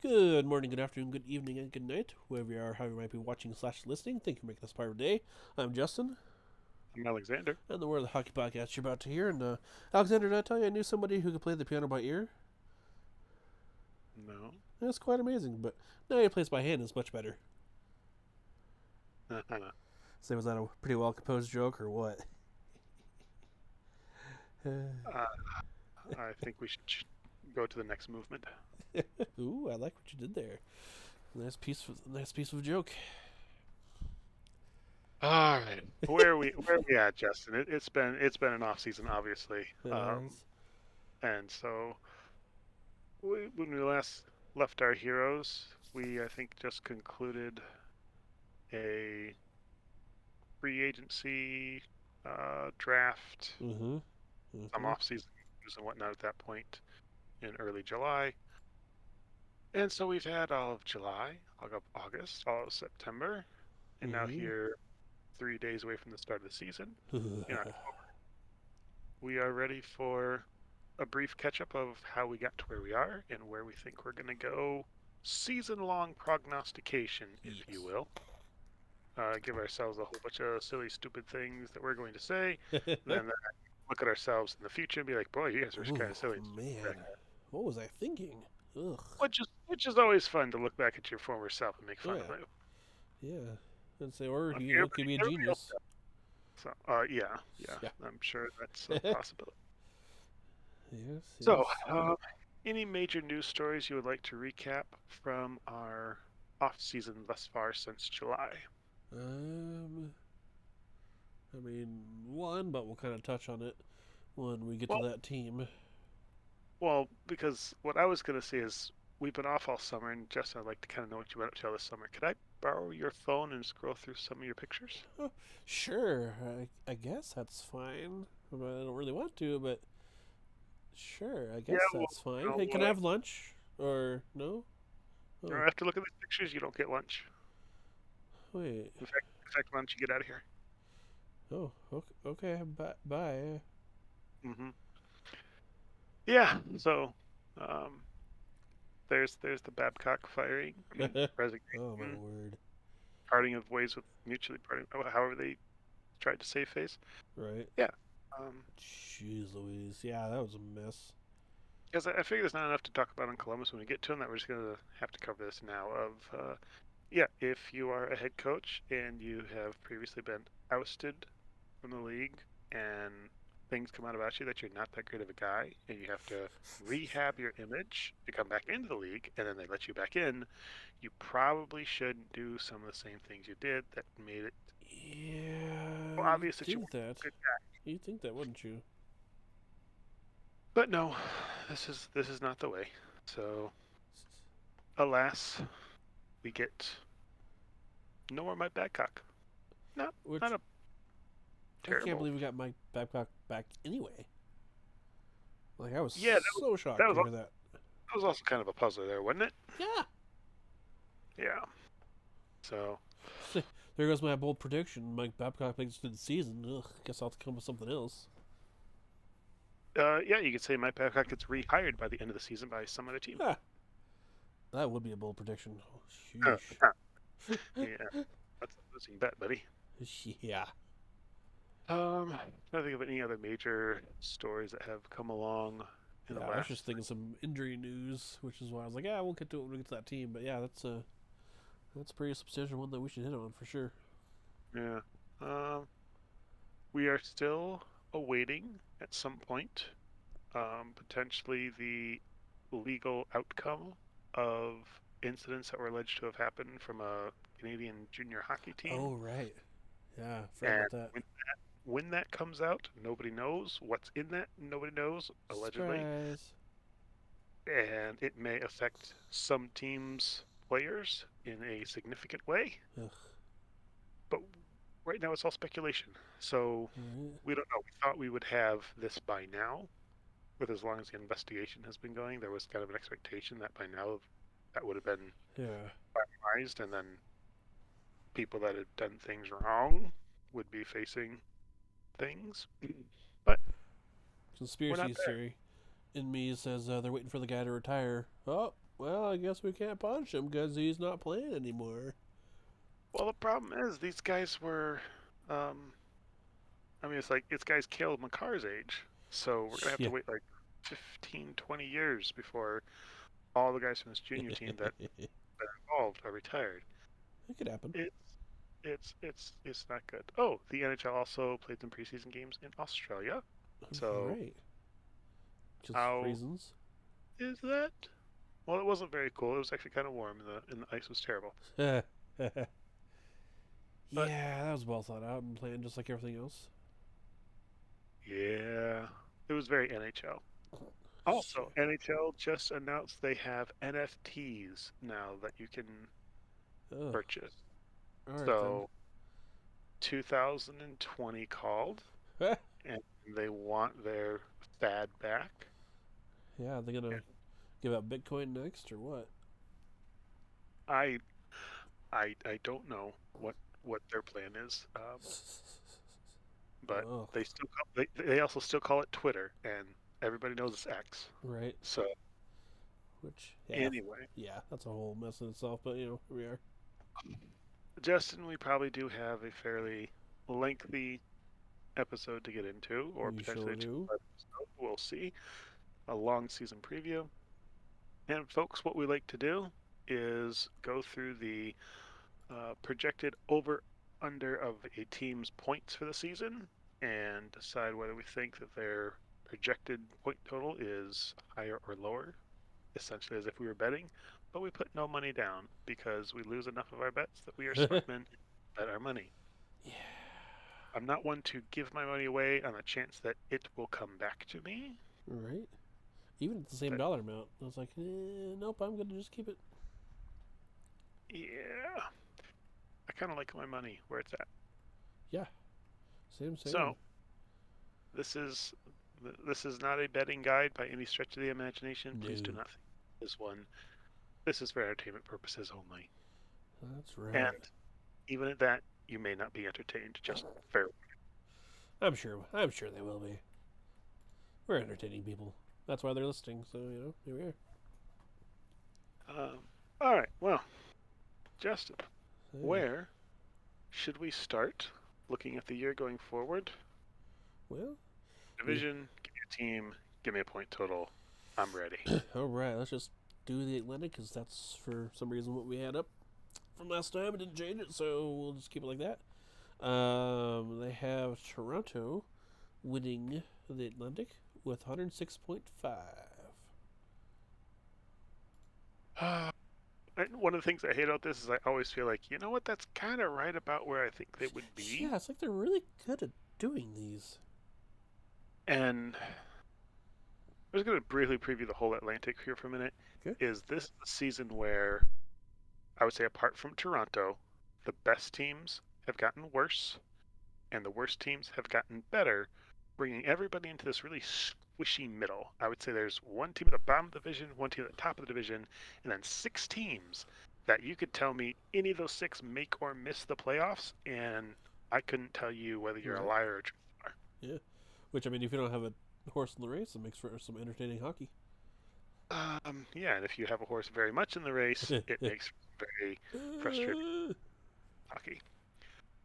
Good morning, good afternoon, good evening, and good night, wherever you are, how you might be watching slash listening. Thank you for making this part of the day. I'm Justin, I'm Alexander. and the World of Hockey podcast you're about to hear. And Alexander, did I tell you I knew somebody who could play the piano by ear? No. That's quite amazing, but now he plays by hand is much better. So was that a pretty well composed joke or what? uh, I think we should go to the next movement. Ooh, I like what you did there. Nice piece of joke. All right, where we at, Justin? It's been an off season, obviously, It has. and so when we last left our heroes, we I think just concluded a free agency draft, Mm-hmm. some Mm-hmm. off season news and whatnot at that point in early July, and so we've had all of July, all of August, all of September, and now Mm-hmm. here 3 days away from the start of the season in October. We are ready for a brief catch up of how we got to where we are and where we think we're going to go. Season long prognostication, if you Yes. will. Give ourselves a whole bunch of silly, stupid things that we're going to say. Then look at ourselves in the future and be like, boy, you guys are kind Ooh, of silly. man. What was I thinking? Ugh. Which is always fun to look back at your former self and make fun Yeah. of it. Yeah. And say, or, Everybody, could be a everybody else genius. does. So, yeah, Yeah. I'm sure that's a possibility. Yes, So, yes. any major news stories you would like to recap from our off season thus far since July? Um, I mean, one, but we'll kind of touch on it when we get to Well, that team. because what I was going to say is we've been off all summer, and Justin, I'd like to kind of know what you went up to all this summer. Could I borrow your phone and scroll through some of your pictures? Oh, sure, I guess that's fine. I don't really want to, but sure, I Yeah, guess well, that's fine. Hey, can I uh, have lunch? Or no? Oh, after looking at these pictures, you don't get lunch. wait. In fact, why don't you get out of here? Oh, okay. Bye. Hmm. Yeah. So, um, there's the Babcock firing and Oh, my resignation, word. parting of ways with mutually parting, however they tried to save face. Right. Yeah. Um, Jeez Louise. Yeah, that was a mess. because I figure there's not enough to talk about on Columbus when we get to them that we're just going to have to cover this now. Yeah, if you are a head coach and you have previously been ousted from the league and things come out about you that you're not that great of a guy and you have to rehab your image to come back into the league and then they let you back in, you probably shouldn't do some of the same things you did that made it Yeah, you'd obvious that you think weren't that. a good guy. You'd think that, wouldn't you? But no, this is not the way. So alas, we get no more Mike Babcock. Not not Which a I can't terrible. believe we got Mike Babcock back anyway. Like I was Yeah, so that shocked was to hear that. that was also kind of a puzzler there, wasn't it? Yeah. Yeah. So There goes my bold prediction. Mike Babcock makes it to the season. Ugh, guess I'll have to come up with something else. yeah, you could say Mike Babcock gets rehired by the end of the season by some other team. Ah, that would be a bold prediction. Oh, sheesh. Yeah, that's a losing bet, buddy. Yeah. I don't think of any other major stories that have come along in the Yeah, I was just last. thinking some injury news, which is why I was like, yeah, we'll get to it when we get to that team. But yeah, that's a pretty substantial one that we should hit on for sure. Yeah. Um, we are still awaiting at some point, potentially the legal outcome of incidents that were alleged to have happened from a Canadian junior hockey team. Oh right. Yeah, forgot And about that. when that comes out, nobody knows what's in that. Nobody knows, allegedly, Surprise. and it may affect some teams' players in a significant way. Ugh. But right now, it's all speculation. So Alright. we don't know. We thought we would have this by now, with as long as the investigation has been going. There was kind of an expectation that by now that would have been Yeah. finalized, and then people that had done things wrong would be facing things. But we're Conspiracy not there. theory in me says they're waiting for the guy to retire. Oh, well, I guess we can't punch him because he's not playing anymore. Well, the problem is these guys were, I mean, it's guys Caleb McCarr's age, so we're gonna have Yeah. to wait like 15, 20 years before all the guys from this junior team that It are involved are retired. could happen. It's it's not good. Oh, the NHL also played some preseason games in Australia. So Right. Just how reasons. is that? Well, it wasn't very cool. It was actually kind of warm, and the ice was terrible. Yeah, But that was well thought out and planned just like everything else. yeah, it was very NHL. Also, Shit. NHL just announced they have NFTs now that you can Oh, purchase. all right then. So 2020 called, and they want their fad back. Yeah, they're gonna And give out Bitcoin next or what? I I don't know what their plan is, but Oh, they also still call it Twitter, and everybody knows it's X. right. So Which, yeah, anyway, that's a whole mess in itself. But here we are. Justin, we probably do have a fairly lengthy episode to get into, or We sure potentially a do. two-episode. We'll see. A long season preview. And folks, what we like to do is go through the projected over under of a team's points for the season and decide whether we think that their projected point total is higher or lower, essentially as if we were betting, but we put no money down because we lose enough of our bets that we are smart men bet our money. Yeah. I'm not one to give my money away on the chance that it will come back to me. Right. Even at the same But dollar amount, I was like, nope, I'm gonna just keep it. yeah, I kind of like my money where it's at. Yeah. Same. So this is this is not a betting guide by any stretch of the imagination. Please do No. not think this one. This is for entertainment purposes only. That's right. And even at that, you may not be entertained. Just fair. I'm sure. I'm sure they will be. We're entertaining people. That's why they're listening. So here we are. All right. Well, Justin, Hey. where should we start looking at the year going forward? Well, we. Division, give me a team, give me a point total. I'm ready. All right. Let's just do the Atlantic because that's for some reason what we had up from last time. It didn't change it, so we'll just keep it like that. They have Toronto winning the Atlantic with 106.5. One of the things I hate about this is I always feel like, you know what, that's kind of right about where I think they would be. Yeah, it's like they're really good at doing these. And I'm just going to briefly preview the whole Atlantic here for a minute. Okay. Is this the season where I would say, apart from Toronto, the best teams have gotten worse and the worst teams have gotten better, bringing everybody into this really squishy middle? I would say there's one team at the bottom of the division, one team at the top of the division, and then 6 teams that you could tell me any of those 6 make or miss the playoffs, and I couldn't tell you whether you're a Right. liar or a truth. Yeah. Which, I mean, if you don't have a horse in the race, it makes for some entertaining hockey. Yeah, and if you have a horse very much in the race, it makes very frustrating hockey.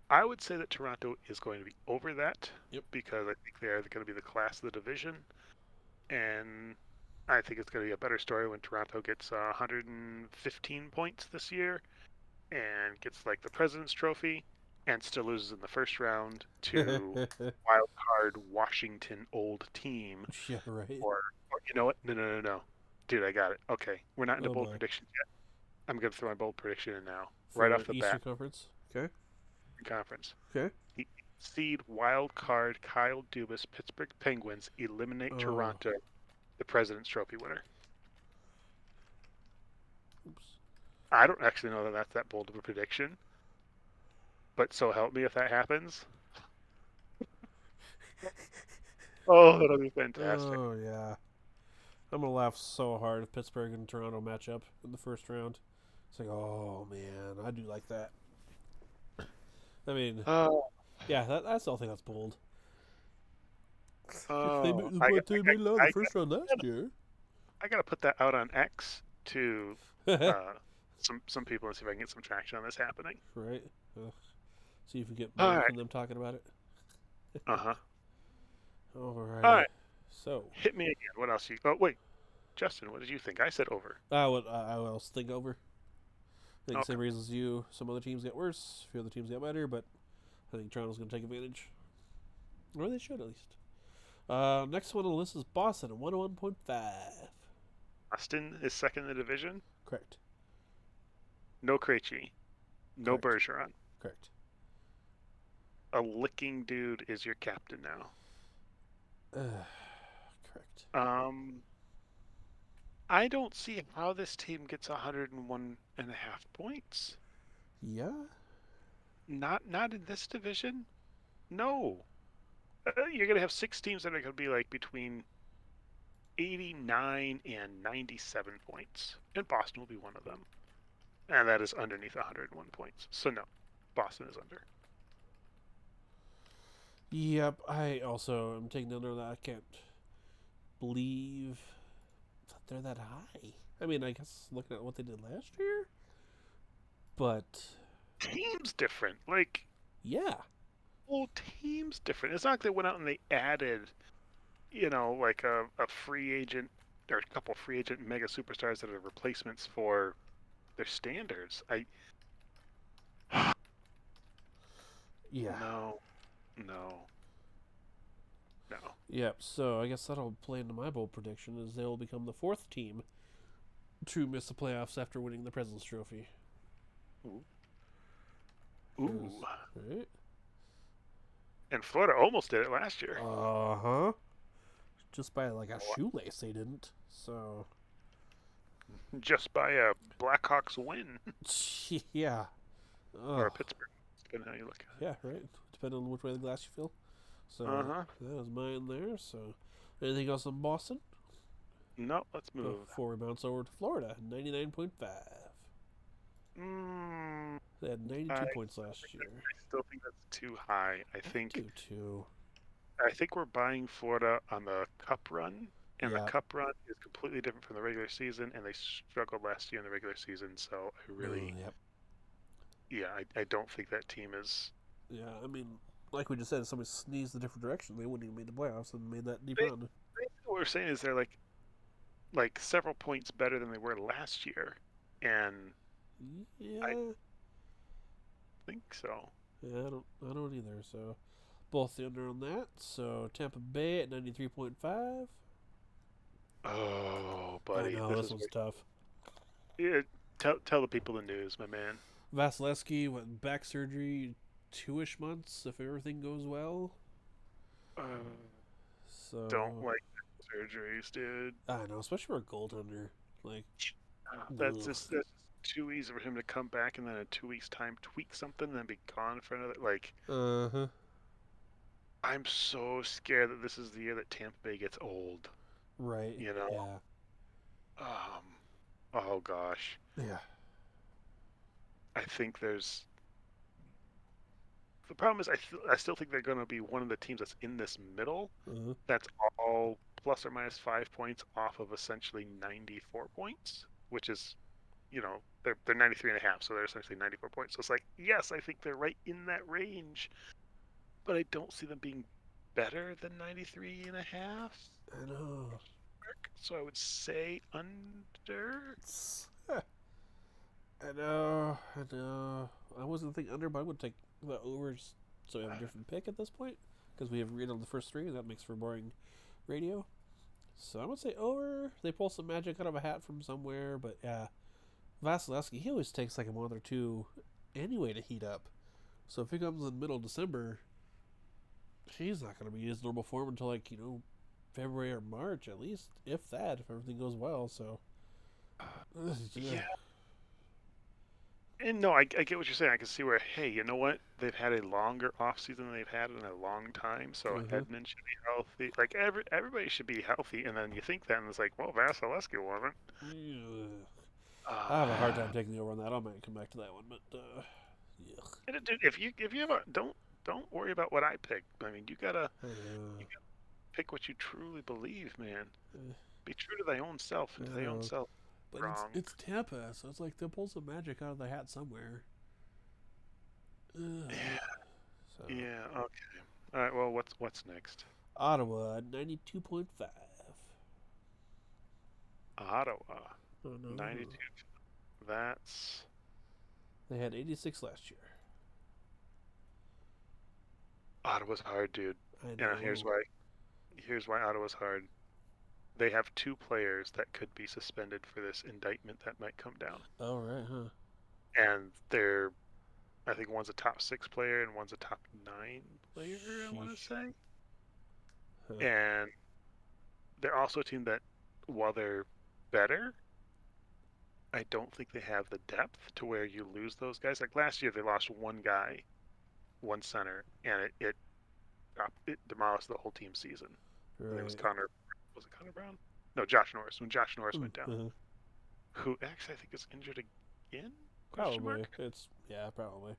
I would say that Toronto is going to be over that Yep. because I think they are going to be the class of the division, and I think it's going to be a better story when Toronto gets 115 points this year and gets like the President's Trophy and still loses in the first round to wild card Washington old team, Yeah, right. or you know what? No. Dude, I got it. Okay, we're not into Oh bold boy. predictions yet. I'm going to throw my bold prediction in now, right For off the Eastern bat. Conference. Okay. Conference. Okay. The seed wild card Kyle Dubas Pittsburgh Penguins eliminate Oh. Toronto, the President's Trophy winner. Oops. I don't actually know that that's that bold of a prediction, but so help me if that happens. Oh, that'll be fantastic. Oh yeah. I'm gonna laugh so hard if Pittsburgh and Toronto match up in the first round. It's like, oh man, I do like that. I mean, Oh, yeah, I still think that's bold. They oh, made, but they made it out of the I, first round last year. I gotta put that out on X to some people and see if I can get some traction on this happening. Right? Ugh. See if we get All money right. from them talking about it. Uh-huh. All Alrighty. right. So, Hit me again. What else you? Oh wait, Justin, what did you think? I said over. I will think over. I think Okay. same reasons you. Some other teams get worse. A few other teams get better, but I think Toronto's going to take advantage, or they should at least. Next one on the list is Boston at 101.5. Austin is second in the division. Correct. No Krejci. No Correct. Bergeron. Correct. A licking dude is your captain now. Correct. I don't see how this team gets 101.5 points. Yeah. Not in this division. No. You're gonna have 6 teams that are gonna be like between 89 and 97 points, and Boston will be one of them, and that is underneath 101 points. So no, Boston is under. Yep. I also am taking note of that. I can't believe that they're that high. I mean, I guess looking at what they did last year, but Team's different. Like yeah. whole team's different. It's not like they went out and they added, like a free agent or a couple free agent mega superstars that are replacements for their standards. Yeah. No, no, no. Yep. So I guess that'll play into my bold prediction is they will become the 4th team to miss the playoffs after winning the President's Trophy. Ooh. Right? And Florida almost did it last year. Uh huh. Just by like a shoelace, they didn't. So. Just by a Blackhawks win. Yeah. Or a Pittsburgh, depending how you look at it. Yeah, right. Depending on which way of the glass you feel. So that was mine there. So anything else on Boston? No, let's move. Before we bounce over to Florida, 99.5. They had 92 points last year. I still think that's too high. I think too. I think we're buying Florida on the Cup run, and the Cup run is completely different from the regular season, and they struggled last year in the regular season. So I really, I don't think that team is. Yeah, I mean, like we just said, if somebody sneezed a different direction, they wouldn't even made the playoffs and made that deep run. What we're saying is they're like several points better than they were last year, and I think so. Yeah, I don't either. So both the under on that. So Tampa Bay at 93.5. Oh, buddy, I know, this one's tough. Yeah, tell the people the news, my man. Vasilevsky went back surgery 2-ish months if everything goes well. So don't like surgeries, dude. I know, especially for a goaltender. Like that's just too easy for him to come back and then in 2 weeks' time tweak something and then be gone for another. Like, I'm so scared that this is the year that Tampa Bay gets old. Right. You know. Yeah. Oh gosh. Yeah. I think there's. The problem is, I still think they're going to be one of the teams that's in this middle. That's all plus or minus 5 points off of essentially 94 points, which is, they're 93.5, so they're essentially 94 points. So it's like, yes, I think they're right in that range, but I don't see them being better than 93.5. I know. So I would say under. I know. I wasn't thinking under, but I would take the overs, so we have a different pick at this point because we have read on the first 3. That makes for boring radio. So I would say over. They pull some magic out of a hat from somewhere, but yeah, Vasilevsky, he always takes like a month or 2 anyway to heat up. So if he comes in middle of December, he's not going to be his normal form until like February or March at least, if that, if everything goes well. So yeah. And no, I get what you're saying. I can see where, hey, you know what? They've had a longer off season than they've had in a long time. So Edmund should be healthy. Like everybody should be healthy. And then you think that, and it's like, well, Vasilevsky wasn't. I have a hard time taking the over on that. I might come back to that one, but yeah. Dude, if you have don't worry about what I picked. I mean, you gotta pick what you truly believe, man. Be true to thy own self and to thy own self. But wrong. it's Tampa, so it's like they'll pull some magic out of the hat somewhere. Ugh. So Yeah. Okay. All right. Well, what's next? Ottawa 92.5. Ottawa Oh no, 92. That's they had 86 last year. Ottawa's hard, dude. I And here's know. why. Here's why Ottawa's hard. They have two players that could be suspended for this indictment that might come down, Oh right, huh? and they're I think one's a top 6 player and one's a top 9 player. I want to Sheesh. say, Huh. and they're also a team that, while they're better, I don't think they have the depth to where you lose those guys. Like last year, they lost one guy, one center, and it demolished the whole team season. I think it was Right. Connor. Was it Connor Brown? No, Josh Norris. When Josh Norris Mm, went down, uh-huh. who actually I think is injured again? Question Probably. mark. It's yeah, probably.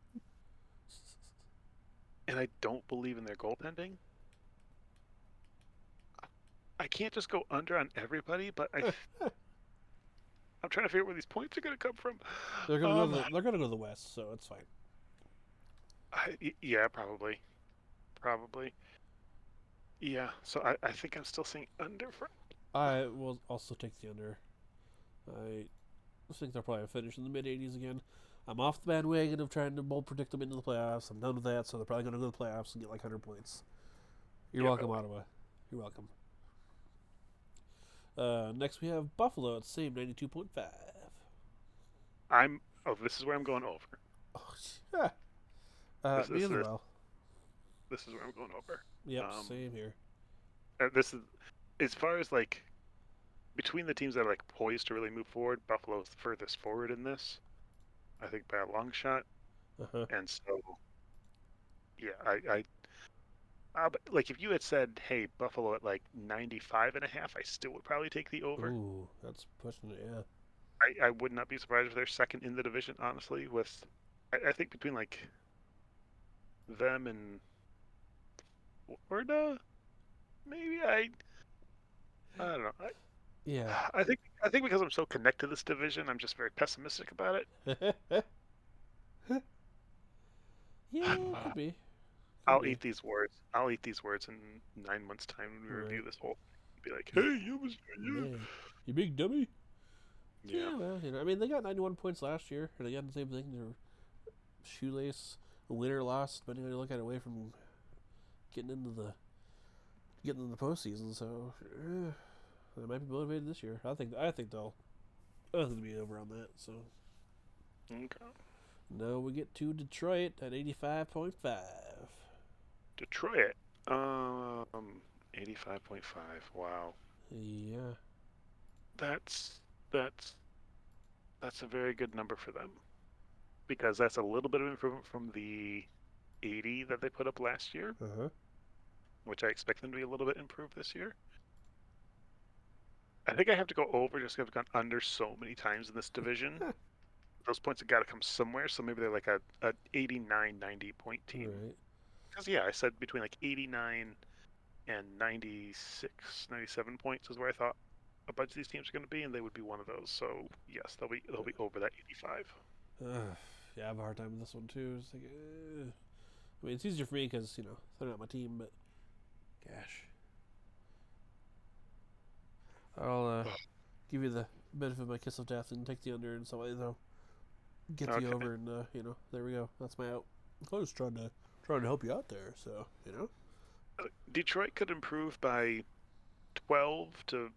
And I don't believe in their goaltending. I can't just go under on everybody, but I'm trying to figure out where these points are going to come from. They're gonna go. Um, They're gonna go to the west, so it's fine. yeah, probably. Yeah, so I think I'm still seeing under for. I will also take the under. I think they'll probably finish in the mid 80s again. I'm off the bandwagon of trying to bold predict them into the playoffs. I'm done with that, so they're probably going to go to the playoffs and get like 100 points. You're Yeah, welcome, Ottawa. You're welcome. Next, we have Buffalo at the same 92.5. I'm. Oh, this is where I'm going over. Oh, yeah. This Me is as this, well. this is where I'm going over. Yep, same here. This is as far as like between the teams that are like poised to really move forward. Buffalo's the furthest forward in this, I think, by a long shot. Uh-huh. And so, yeah, but like if you had said, "Hey, Buffalo at like 95.5," I still would probably take the over. Ooh, that's pushing it, yeah. I would not be surprised if they're second in the division, honestly. With I think between like them and Florida, maybe I don't know. Yeah. I think because I'm so connected to this division, I'm just very pessimistic about it. Yeah, could be. Could I'll be. eat these words. I'll eat these words in 9 months' time when we review Right. this whole. Be like, hey, you was you. Man, you big dummy. Yeah. Yeah, well, I mean, they got 91 points last year, and again, the same thing. They're shoelace, winner loss, depending on how you look at it, away from getting into the postseason. So they might be motivated this year. I think they'll be over on that. So Okay. now we get to Detroit at 85.5. Detroit. 85.5. Wow. Yeah. That's that's that's a very good number for them because that's a little bit of improvement from the 80 that they put up last year, Uh huh. which I expect them to be a little bit improved this year. I think I have to go over just because I've gone under so many times in this division. Those points have got to come somewhere, so maybe they're like a 89, 90 point team. Right. Because, yeah, I said between like 89 and 96, 97 points is where I thought a bunch of these teams are going to be, and they would be one of those. So, yes, they'll be over that 85. Yeah, I have a hard time with this one too. It's like, I mean, it's easier for me because they're not my team, but gosh, I'll give you the benefit of my kiss of death and take the under and somebody though get Okay. the over and there we go. That's my out. I was trying to help you out there, so Detroit could improve by 12 to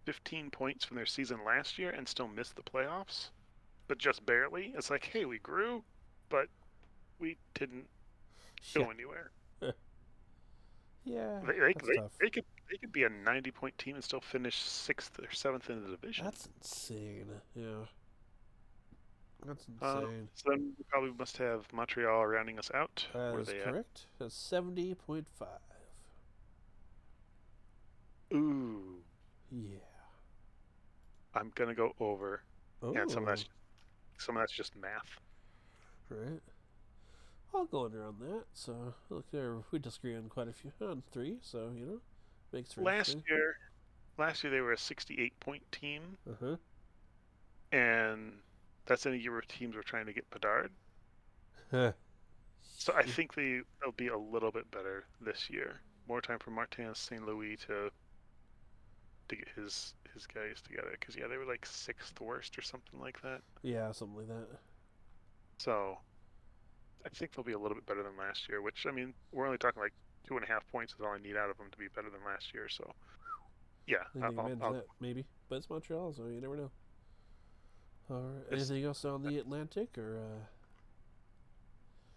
15 points from their season last year and still miss the playoffs, but just barely. It's like, hey, we grew, but we didn't yeah, go anywhere. yeah, They, that's they, tough. they could be a 90-point team and still finish 6th or 7th in the division. That's insane. Yeah, that's insane. So then we probably must have Montreal rounding us out. That Where is they at? correct. That's 70.5. Ooh, Yeah. I'm gonna go over, and Oh, some of that's just math. right. I'll go under on that. So look there, we disagree on quite a few on three. So makes for Last interesting. year they were a 68-point team, Uh huh. and that's in a year where teams were trying to get Bedard. Huh. So I think they'll be a little bit better this year. More time for Martin St. Louis to get his guys together, because yeah, they were like sixth worst or something like that. Yeah, something like that. So I think they'll be a little bit better than last year. Which, I mean, we're only talking like 2.5 points is all I need out of them to be better than last year. So yeah, I think they can manage that, maybe. But it's Montreal, so you never know. All right. this Anything else on the Atlantic, or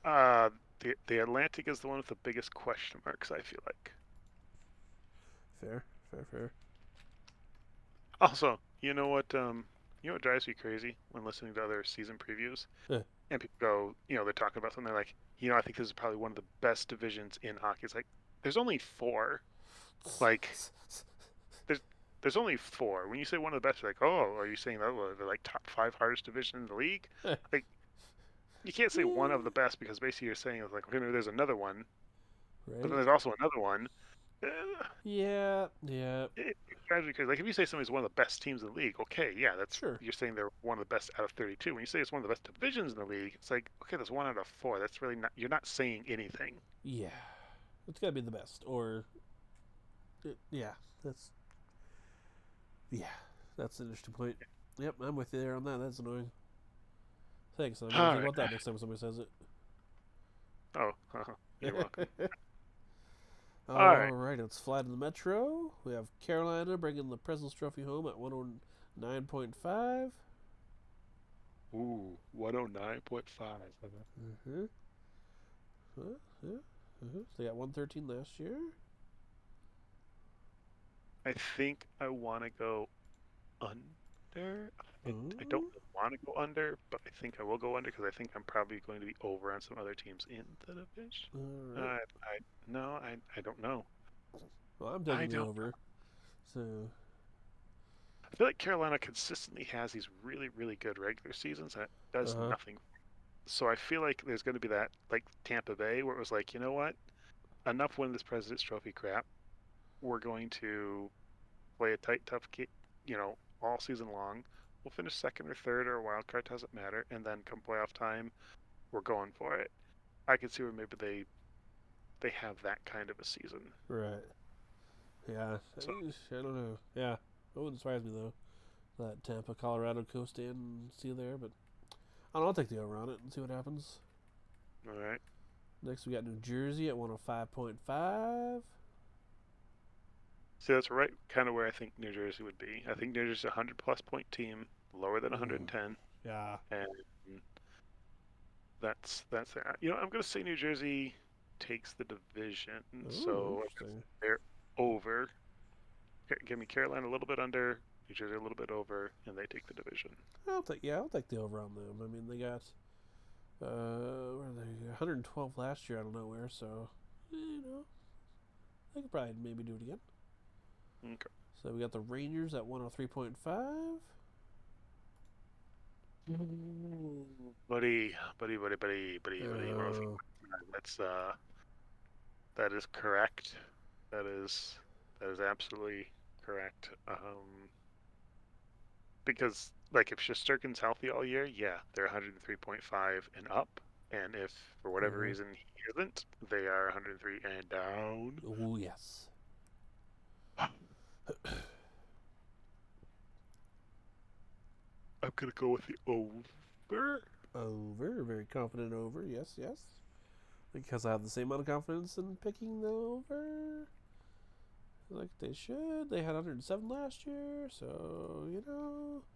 uh the Atlantic is the one with the biggest question marks, I feel like. fair, fair, fair? Also, you know what drives me crazy when listening to other season previews, Eh. and people go, they're talking about something, they're like, I think this is probably one of the best divisions in hockey. It's like there's only four. Like there's there's only four. When you say one of the best, you're like, oh, are you saying that they're like top five hardest division in the league? Eh. Like you can't say one of the best, because basically you're saying it's like, okay, maybe there's another one, but then Right? there's also another one. Yeah, yeah, It drives me crazy. Like if you say somebody's one of the best teams in the league, okay, yeah, that's sure. you're saying they're one of the best out of 32. When you say it's one of the best divisions in the league, it's like, okay, there's one out of four. That's really not. You're not saying anything. Yeah, it's gotta be the best, or yeah, that's yeah, that's an interesting point. Yep, I'm with you there on that. That's annoying. Thanks. I'm gonna All think right. about that next time somebody says Oh, you're welcome. it. All All right. right, let's fly to the Metro. We have Carolina bringing the President's Trophy home at 109.5. Ooh, 109.5. Mm-hmm. Yeah. They got 113 last year. I think I want to go under. I don't Ooh. want to go under, but I think I will go under, because I think I'm probably going to be over on some other teams in the division. All right. I no, I don't know. Well, I'm I taking the don't. over. So, I feel like Carolina consistently has these really, really good regular seasons that does uh nothing. So I feel like there's going to be that, like Tampa Bay, where it was like, you know what? Enough winning this President's Trophy crap. We're going to play a tight, tough game, all season long. We'll finish second or third or a wild card, doesn't matter. And then come playoff time, we're going for it. I could see where maybe they have that kind of a season. right. Yeah. So I don't know. Yeah. It wouldn't surprise me though. That Tampa, Colorado coast and see you there, but I don't know, I'll take the over on it and see what happens. all right. Next, we got New Jersey at 105.5. See, that's right, kind of where I think New Jersey would be. I think New Jersey's a 100+ point team, lower than Ooh. 110, Yeah. and that's it. I'm gonna say New Jersey takes the division, Ooh, so interesting. they're over. Give me Carolina a little bit under, New Jersey a little bit over, and they take the division. I'll take the over on them. I mean, they got where are they? 112 last year out of nowhere, so they could probably maybe do it again. Okay. So we got the Rangers at 103.5. Buddy. Oh, That's that is correct. That is absolutely correct. Because like if Shesterkin's healthy all year, yeah, they're 103.5 and up. And if for whatever uh-huh. reason he isn't, they are 103 and down. Oh yes. I'm gonna go with the over. Over, very confident over. Yes, yes. Because I have the same amount of confidence in picking the over. Like they should. They had 107 last year, so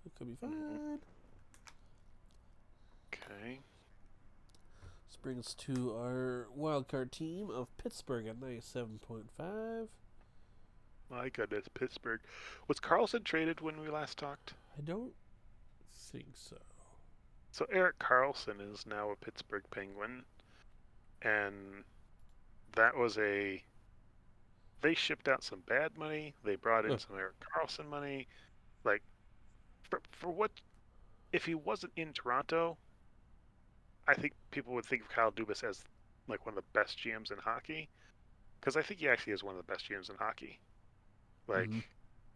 it could be fine. Okay. This brings us to our wildcard team of Pittsburgh at 97.5. My goodness, Pittsburgh. Was Carlson traded when we last talked? I don't think so. So Eric Carlson is now a Pittsburgh Penguin, and that was a. They shipped out some bad money. They brought in some Eric Carlson money. Like, for what? If he wasn't in Toronto, I think people would think of Kyle Dubas as like one of the best GMs in hockey, because I think he actually is one of the best GMs in hockey. Like, Mm-hmm.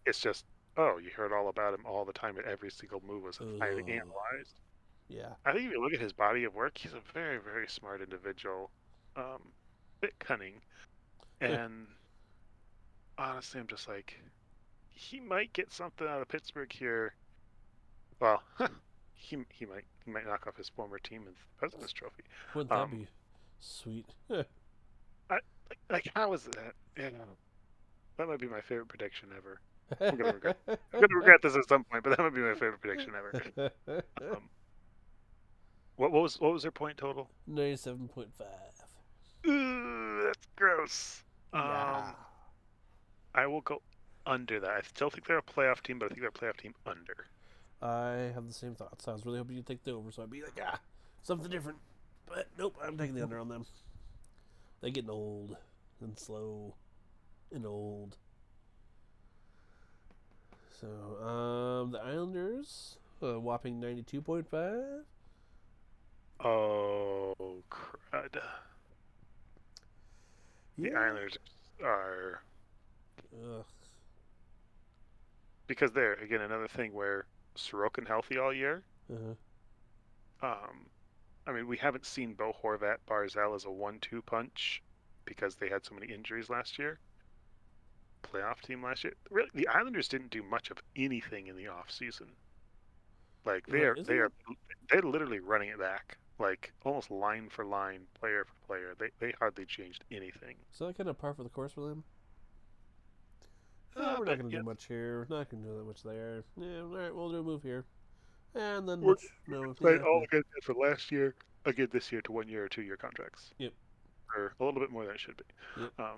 it's just oh, you heard all about him all the time, and every single move was highly Ugh. analyzed. Yeah. I think if you look at his body of work, he's a very, very smart individual, bit cunning, and honestly, I'm just like, he might get something out of Pittsburgh here. Well, he might knock off his former team in the President's Trophy. Wouldn't that Um, be sweet? I like how is that? That might be my favorite prediction ever. I'm gonna regret. I'm gonna regret this at some point, but that might be my favorite prediction ever. Um, what was their point total? 97.5. Ooh, that's gross. Yeah. I will go under that. I still think they're a playoff team, but I think they're a playoff team under. I have the same thoughts. I was really hoping you'd take the over, so I'd be like, something different. But nope, I'm taking the under on them. They're getting old and slow and old. So, the Islanders, a whopping 92.5. Oh crud! The Yeah. Islanders are Ugh. because they're again another thing where Sorokin healthy all year. Uh-huh. I mean, we haven't seen Bo Horvat Barzell as a 1-2 punch because they had so many injuries last year. Playoff team last year. Really, the Islanders didn't do much of anything in the off season. Like Isn't it? they're literally running it back, like almost line for line, player for player. They hardly changed anything. Is that kind of par for the course for them? We're not But going to yeah, do much here. We're not going to do that much there. Yeah, all right, we'll do a move here. And then we're much, no, playing yeah, all no. again for last year, again this year to 1 year or 2 year contracts, Yep, or a little bit more than it should be. yep.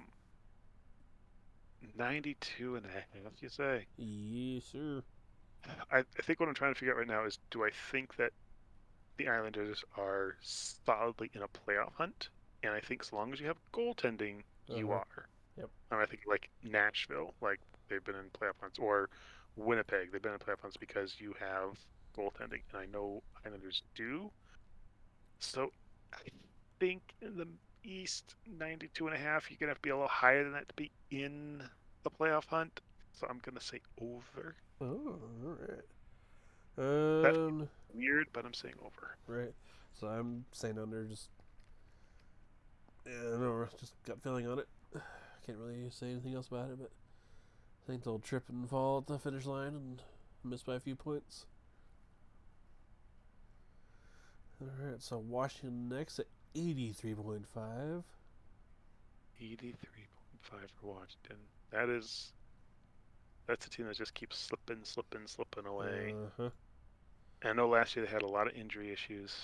92 and a half, you say? Yes, sir. I think what I'm trying to figure out right now is do I think that the Islanders are solidly in a playoff hunt? And I think so long as you have goaltending, you Uh-huh. are. Yep. And I think like Nashville, like they've been in playoff hunts, or Winnipeg, they've been in playoff hunts because you have goaltending. And I know Islanders do. So I think in the East, 92 and a half, you're going to have to be a little higher than that to be in the playoff hunt. So I'm going to say over. Oh, all right. That's weird, but I'm saying over. Right. So I'm saying under, just, yeah, I don't know, just gut feeling on it. Can't really say anything else about it, but I think they'll trip and fall at the finish line and miss by a few points. All right, so Washington next at 83.5. 83.5 for Washington. That's a team that just keeps slipping away. Uh-huh. And I know last year they had a lot of injury issues,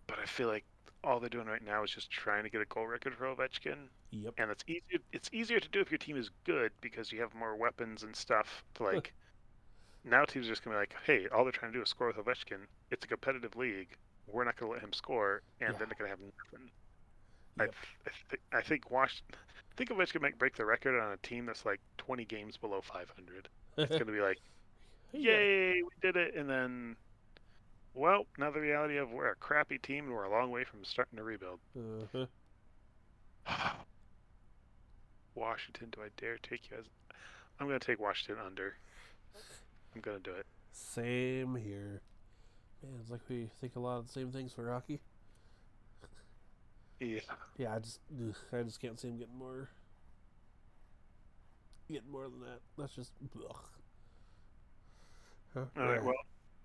but I feel like all they're doing right now is just trying to get a goal record for Ovechkin. Yep. And it's easier to do if your team is good because you have more weapons and stuff to like now teams are just gonna be like, hey, all they're trying to do is score with Ovechkin. It's a competitive league. We're not gonna let him score, and Yeah. then they're gonna have nothing. Yep. I think I think Ovechkin might break the record on a team that's like 20 games below 500. It's gonna be like, Yeah. yay, we did it, and then, well, now the reality of we're a crappy team and we're a long way from starting to rebuild. Uh-huh. Washington, do I dare take you as? I'm gonna take Washington under. I'm gonna do it. Same here. Man, it's like we think a lot of the same things for hockey. Yeah. Yeah, I just can't see him getting more than that. That's just, ugh. Huh? All right. Well,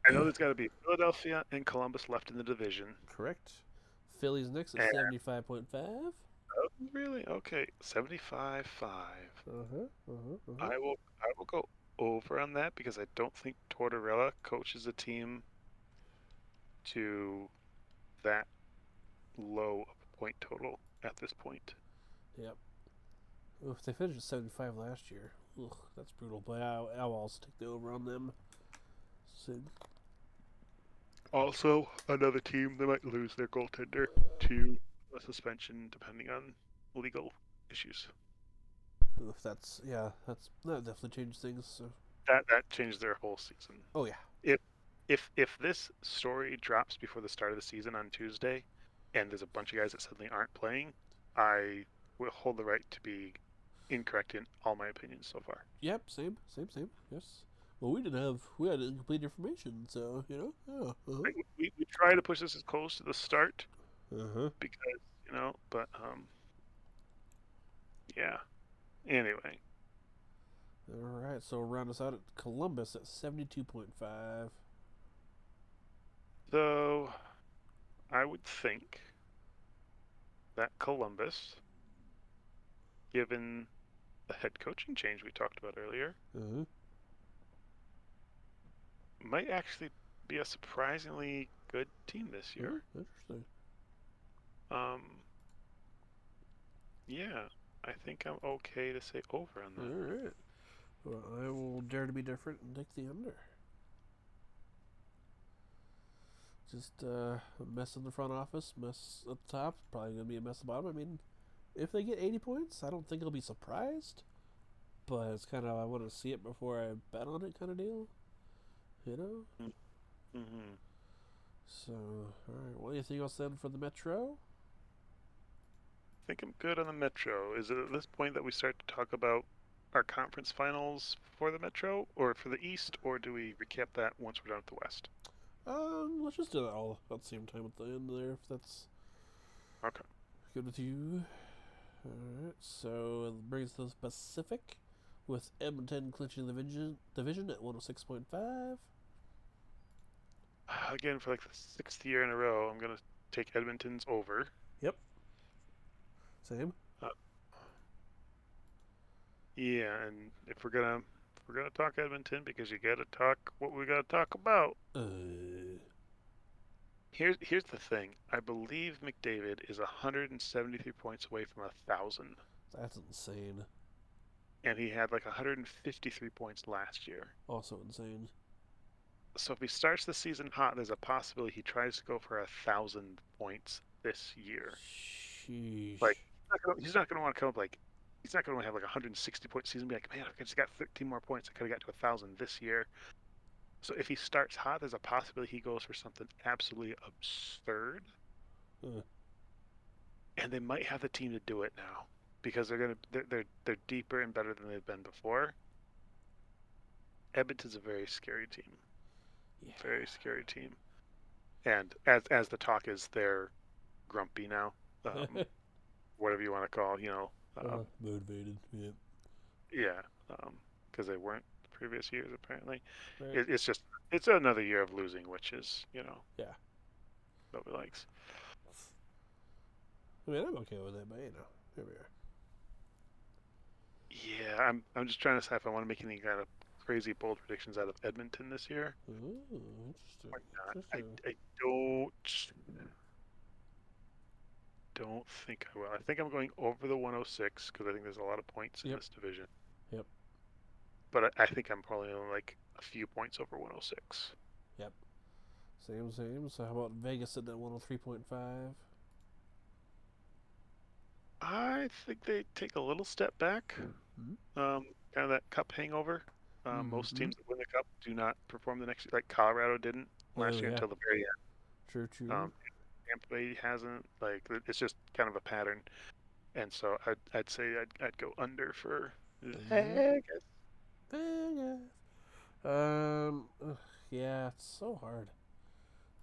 I know there's got to be Philadelphia and Columbus left in the division. Correct. Phillies next at And 75.5. oh, really? Okay, 75-5. Uh-huh. Uh-huh. Uh-huh. I will go over on that because I don't think Tortorella coaches a team to that low of a point total at this point. Yep. Oof, they finished at 75 last year. Ugh, that's brutal. But I'll also take the over on them. Sid. Also, another team that might lose their goaltender to a suspension depending on legal issues. Oof, that definitely changed things. So. That changed their whole season. Oh yeah. If this story drops before the start of the season on Tuesday, and there's a bunch of guys that suddenly aren't playing, I will hold the right to be incorrect in all my opinions so far. Yep, same. Yes. Well, we had incomplete information, so Like, we try to push this as close to the start uh huh. because but yeah. Anyway, All right, so round us out at Columbus at 72.5. so I would think that Columbus, given the head coaching change we talked about earlier, Uh-huh. might actually be a surprisingly good team this year. Interesting. Um, yeah, I think I'm okay to say over on All that. right. Well, I will dare to be different and take the under. Just a mess in the front office, mess up top, probably gonna be a mess at the bottom. I mean, if they get 80 points, I don't think I'll be surprised. But it's kind of I want to see it before I bet on it, kind of deal. You know. Mm-hmm. So, all right. Well, anything else then for the Metro? I think I'm good on the Metro. Is it at this point that we start to talk about our conference finals for the Metro or for the East, or do we recap that once we're done with the West? Let's just do that all at the same time at the end there, if that's Okay. good with you. All right. So it brings us to the Pacific, with Edmonton clinching the division at 106.5. Again, for like the sixth year in a row, I'm gonna take Edmonton's over. Yep. Same. Uh, yeah, and if we're gonna talk Edmonton, because you gotta talk what we gotta talk about. Uh, Here's the thing. I believe McDavid is 173 points away from 1,000, that's insane. and he had like 153 points last year. Also insane. So if he starts the season hot, there's a possibility he tries to go for 1,000 points this year. Sheesh. Like he's not gonna want to come up like he's not gonna have like a 160-point season. And be like, man, I just got 13 more points. I could have got to 1,000 this year. So if he starts hot, there's a possibility he goes for something absolutely absurd, Uh, and they might have the team to do it now because they're deeper and better than they've been before. Edmonton's a very scary team, yeah. very scary team, and as the talk is, they're grumpy now, whatever you want to call, Motivated. Yeah. yeah, because they weren't the previous years apparently. Right. It's another year of losing, which is Yeah. nobody likes. I mean, I'm okay with it, but here we are. Yeah, I'm just trying to decide if I want to make any kind of crazy bold predictions out of Edmonton this year. Ooh, interesting. Or not. Interesting. I don't think I will. I think I'm going over the 106 because I think there's a lot of points in Yep. this division. Yep. But I think I'm probably only like a few points over 106. Yep. Same. So how about Vegas sitting at 103.5? I think they take a little step back. Mm-hmm. Kind of that cup hangover. Most Mm-hmm. teams that win the cup do not perform the next year. Like Colorado didn't last Oh year yeah. until the very end. True. Tampa Bay hasn't. Like it's just kind of a pattern. And so I'd say I'd go under for Vegas. Vegas. Yeah, it's so hard.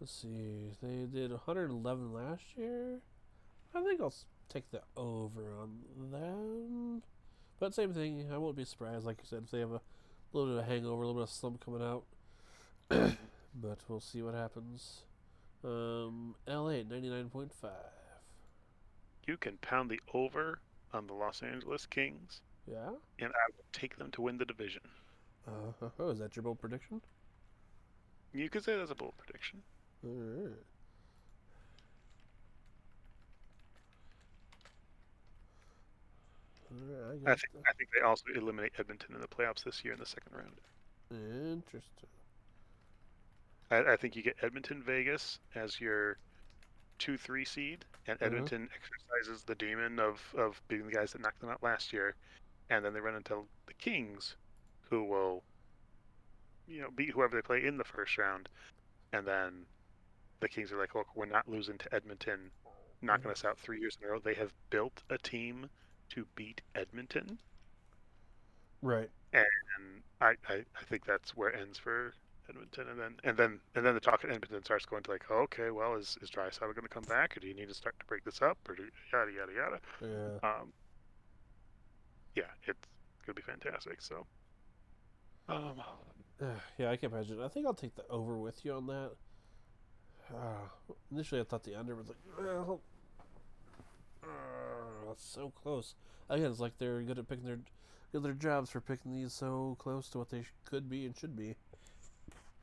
Let's see. They did 111 last year. I think I'll take the over on them. But same thing. I won't be surprised, like you said, if they have a little bit of a hangover, a little bit of slump coming out. But we'll see what happens. LA 99.5. You can pound the over on the Los Angeles Kings, Yeah? and I will take them to win the division. Oh, is that your bold prediction? You could say that's a bold prediction. Alright. I think they also eliminate Edmonton in the playoffs this year in the second round. Interesting. I think you get Edmonton, Vegas as your 2-3 seed, and Edmonton exercises the demon of being the guys that knocked them out last year, and then they run into the Kings, who will beat whoever they play in the first round, and then the Kings are like, look, we're not losing to Edmonton, knocking us out 3 years in a row. They have built a team to beat Edmonton, Right. and I think that's where it ends for Edmonton, and then the talk at Edmonton starts going to like, oh, okay, well, is Draisaitl going to come back, or do you need to start to break this up, or yada yada yada. Yeah. Um, yeah, it's gonna be fantastic. So, um, Yeah, I can imagine. I think I'll take the over with you on that. Initially, I thought the under was like, well, that's so close. Again, it's like they're good at picking their jobs for picking these so close to what they could be and should be.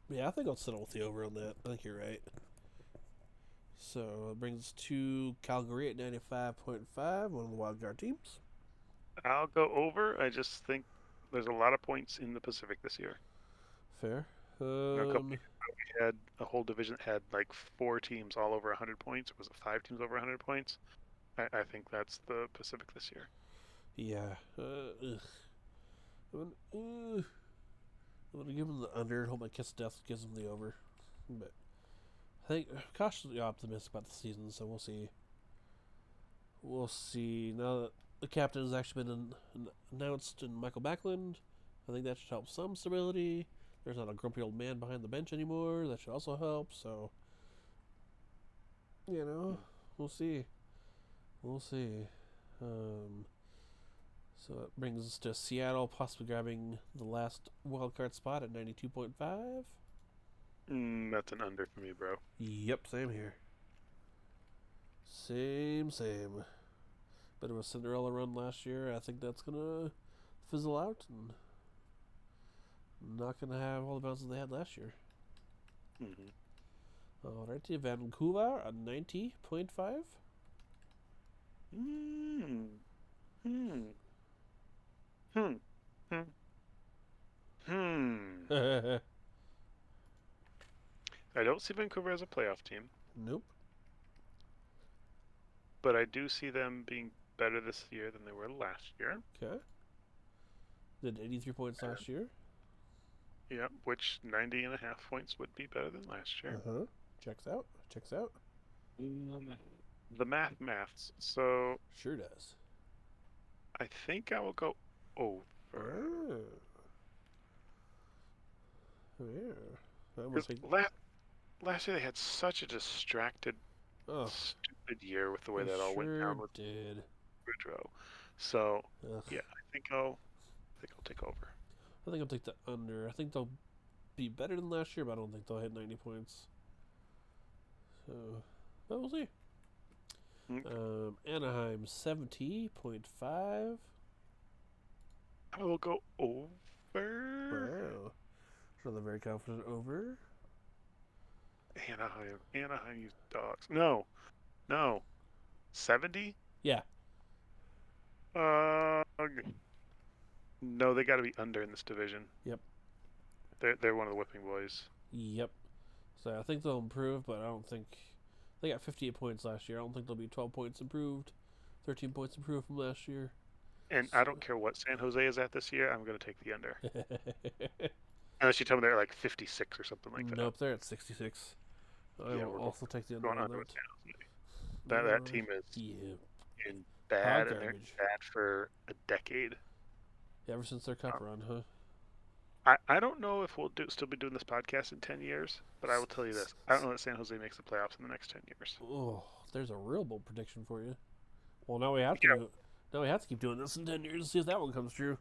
Yeah, I think I'll settle with the over on that. I think you're right. So it brings us to Calgary at 95.5, one of the wild card teams. I'll go over. I just think there's a lot of points in the Pacific this year. Fair. A couple years ago, we had a whole division that had like 4 teams all over 100 points, or was it 5 teams over 100 points? I think that's the Pacific this year. Yeah. I'm gonna, give them the under. Hope my kiss death gives them the over. But I think cautiously optimistic about the season, so we'll see. We'll see. Now that the captain has actually been announced in Michael Backlund, I think that should help some stability. There's not a grumpy old man behind the bench anymore. That should also help. So, we'll see. We'll see. So it brings us to Seattle, possibly grabbing the last wildcard spot at 92.5. That's an under for me, bro. Yep, same here. Same. Bit of a Cinderella run last year. I think that's gonna fizzle out and not gonna have all the bounces they had last year. Alrighty, Vancouver at 90.5. Hmm. Hmm. Hmm. Hmm. Hmm. I don't see Vancouver as a playoff team, Nope. but I do see them being better this year than they were last year. Okay. Did 83 points last year. Yeah, which 90.5 points would be better than last year. Checks out. The maths. So Sure does. I think I will go over. Yeah. Because last year they had such a distracted, stupid year with the way that all went down with Boudreaux. So yeah, I think I'll take over. I think I'll take the under. I think they'll be better than last year, but I don't think they'll hit 90 points. So, but we'll see. Anaheim 70.5. I will go over. Wow. Another very confident over. Anaheim, you dogs. No. 70? Yeah. No, they got to be under in this division. Yep. They're one of the whipping boys. Yep. So I think they'll improve, but I don't think they got 58 points last year. I don't think they'll be 12 points improved, 13 points improved from last year. And I don't care what San Jose is at this year. I'm going to take the under. Unless you tell me they're like 56 or something like that. Nope, they're at 66. I will also take the under on that. That team is in bad, and they're bad for a decade. Yeah, ever since their cup run, huh? I don't know if we'll still be doing this podcast in 10 years, but I will tell you this. I don't know that San Jose makes the playoffs in the next 10 years. Oh, there's a real bold prediction for you. Well, now we have to keep doing this in 10 years to see if that one comes true.